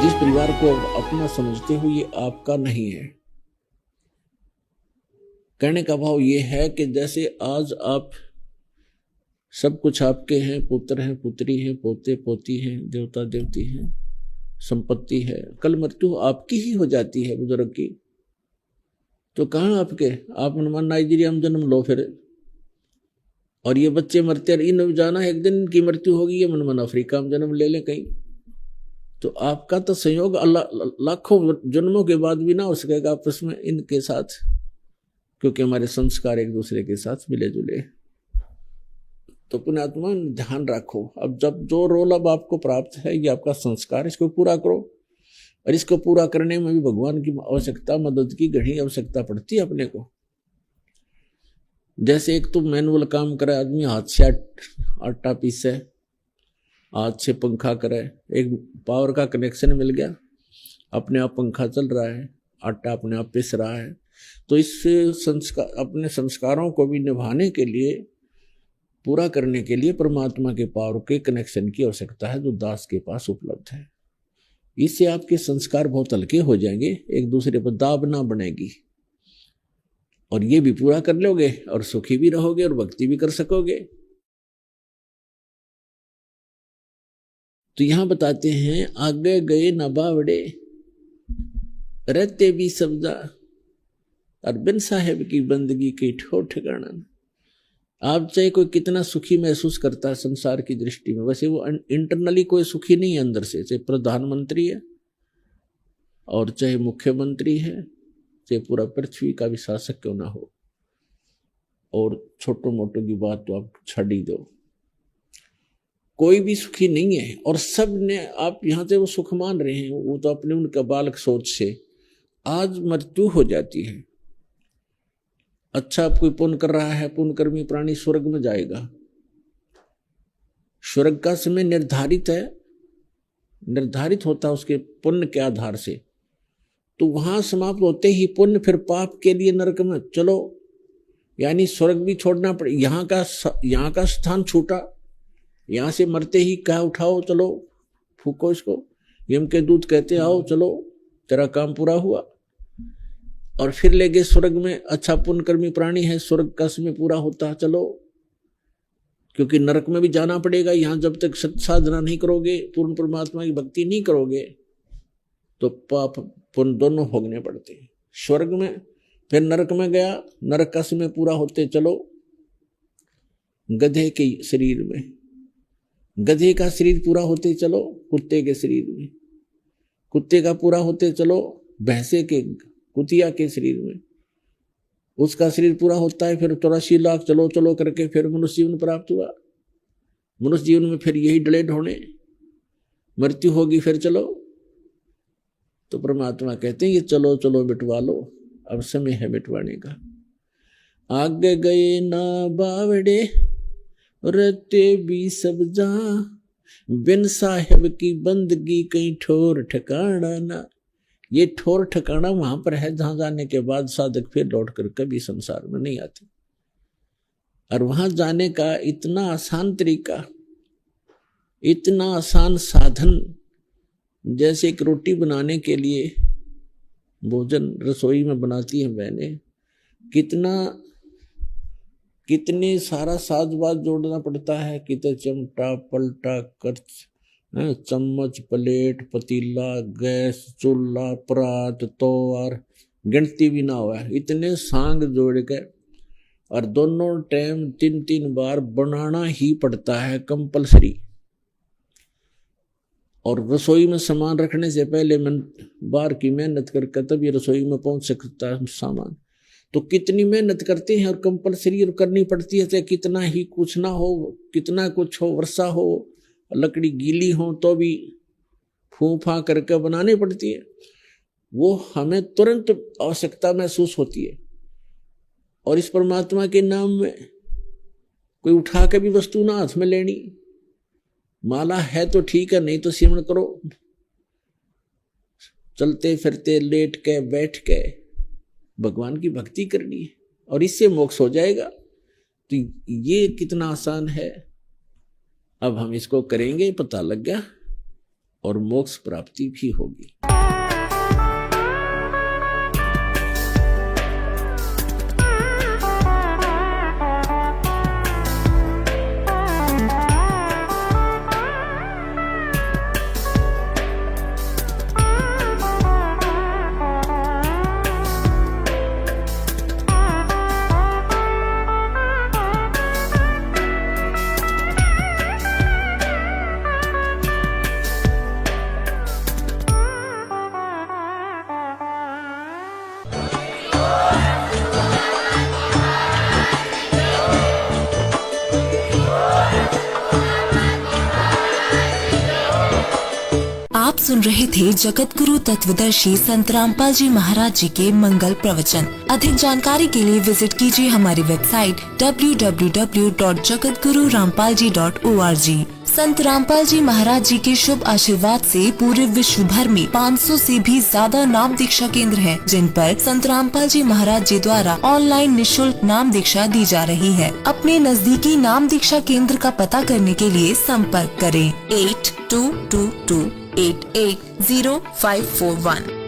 जिस परिवार को अपना समझते हो ये आपका नहीं है। कहने का भाव ये है कि जैसे आज आप सब कुछ आपके हैं, पुत्र हैं, पुत्री हैं, पोते पोती हैं, देवता देवती हैं, संपत्ति है, कल मृत्यु आपकी ही हो जाती है बुजुर्ग की। तो कहाँ आपके? आप मनमान नाइजीरिया में जन्म लो फिर, और ये बच्चे मरते इन जाना एक दिन इनकी मृत्यु होगी, ये मनमान अफ्रीका में जन्म ले लें कहीं। तो आपका तो संयोग अल्लाह लाखों जन्मों के बाद भी ना हो सकेगा आपस में इनके साथ, क्योंकि हमारे संस्कार एक दूसरे के साथ मिले जुले। तो पुण्यात्मा ध्यान रखो, अब जब जो रोल अब आपको प्राप्त है ये आपका संस्कार, इसको पूरा करो। और इसको पूरा करने में भी भगवान की आवश्यकता, मदद की घनी आवश्यकता पड़ती है अपने को। जैसे एक तो मैनुअल काम करे आदमी, हाथ से आटा पीसे, हाथ से पंखा करे, एक पावर का कनेक्शन मिल गया, अपने आप पंखा चल रहा है, आटा अपने आप पिस रहा है। तो इस संस्कार, अपने संस्कारों को भी निभाने के लिए, पूरा करने के लिए परमात्मा के पावर के कनेक्शन की आवश्यकता है, जो दास के पास उपलब्ध है। इससे आपके संस्कार बहुत हल्के हो जाएंगे, एक दूसरे पर दाब ना बनेगी, और ये भी पूरा कर लोगे और सुखी भी रहोगे और भक्ति भी कर सकोगे। तो यहां बताते हैं, आगे गए न बावड़े रहते भी सब्जा, और बिन साहेब की बंदगी के ठोर ठिकाना। आप चाहे कोई कितना सुखी महसूस करता है संसार की दृष्टि में, वैसे वो इंटरनली कोई सुखी नहीं है अंदर से। चाहे प्रधानमंत्री है और चाहे मुख्यमंत्री है, चाहे पूरा पृथ्वी का भी शासक क्यों ना हो, और छोटो मोटो की बात तो आप छड़ ही दो, कोई भी सुखी नहीं है। और सब ने, आप यहां से वो सुख मान रहे हैं, वो तो अपने उनका बालक सोच से। आज मृत्यु हो जाती है, अच्छा कोई पुण्य कर रहा है, पुण्यकर्मी प्राणी स्वर्ग में जाएगा, स्वर्ग का समय निर्धारित है, निर्धारित होता है उसके पुण्य के आधार से। तो वहां समाप्त होते ही पुण्य, फिर पाप के लिए नरक में चलो, यानी स्वर्ग भी छोड़ना पड़े। यहाँ का स्थान छूटा, यहां से मरते ही कहा उठाओ चलो फूको इसको, यम के दूत कहते आओ चलो तेरा काम पूरा हुआ, और फिर ले गए स्वर्ग में। अच्छा पुण्यकर्मी प्राणी है, स्वर्ग का समय पूरा होता चलो, क्योंकि नरक में भी जाना पड़ेगा। यहाँ जब तक सत साधना नहीं करोगे, पूर्ण परमात्मा की भक्ति नहीं करोगे, तो पाप पुण्य दोनों भोगने पड़ते हैं। स्वर्ग में, फिर नरक में गया, नरक का समय पूरा होते चलो गधे के शरीर में, गधे का शरीर पूरा होते चलो कुत्ते के शरीर में, कुत्ते का पूरा होते चलो भैंसे के, कुतिया के शरीर में, उसका शरीर पूरा होता है, फिर 84 लाख चलो चलो करके फिर मनुष्य जीवन प्राप्त हुआ। मनुष्य जीवन में फिर यही डले ढोने, मृत्यु होगी फिर चलो। तो परमात्मा कहते हैं ये चलो चलो मिटवा लो, अब समय है मिटवाने का। आगे गए ना बावड़े रहते भी सब जा, बिन साहेब की बंदगी कहीं ठोर ठिकाना ना। ये ठोर ठिकाना वहां पर है जहां जाने के बाद साधक फिर लौटकर कभी संसार में नहीं आते। और वहां जाने का इतना आसान तरीका, इतना आसान साधन, जैसे एक रोटी बनाने के लिए भोजन रसोई में बनाती हैं बहनें, कितने सारा साजबाज जोड़ना पड़ता है, कितने चिमटा पलटा करछ, चम्मच प्लेट पतीला गैस चूल्हा परात तोवार, गिनती भी ना हुआ, इतने सांग जोड़ के, और दोनों टाइम 3-3 बार बनाना ही पड़ता है कंपलसरी। और रसोई में सामान रखने से पहले बार की मेहनत करके तब ये रसोई में पहुंच सकता है सामान। तो कितनी मेहनत करते हैं और कंपलसरी करनी पड़ती है, चाहे कितना ही कुछ ना हो, कितना कुछ हो, वर्षा हो, लकड़ी गीली हो, तो भी फूफा करके बनानी पड़ती है। वो हमें तुरंत आवश्यकता महसूस होती है। और इस परमात्मा के नाम में कोई उठा के भी वस्तु ना हाथ में लेनी, माला है तो ठीक है, नहीं तो सिमरण करो, चलते फिरते लेट के बैठ के भगवान की भक्ति करनी है, और इससे मोक्ष हो जाएगा। तो ये कितना आसान है। अब हम इसको करेंगे, पता लग गया। और मोक्ष प्राप्ति भी होगी। आप सुन रहे थे जगत गुरु तत्वदर्शी संत रामपाल जी महाराज जी के मंगल प्रवचन। अधिक जानकारी के लिए विजिट कीजिए हमारी वेबसाइट www.jagatgururampalji.org। संत रामपाल जी महाराज जी के शुभ आशीर्वाद से पूरे विश्व भर में 500 से भी ज्यादा नाम दीक्षा केंद्र हैं, जिन पर संत रामपाल जी महाराज जी द्वारा ऑनलाइन निशुल्क नाम दीक्षा दी जा रही है। अपने नजदीकी नाम दीक्षा केंद्र का पता करने के लिए संपर्क करें 8222880541।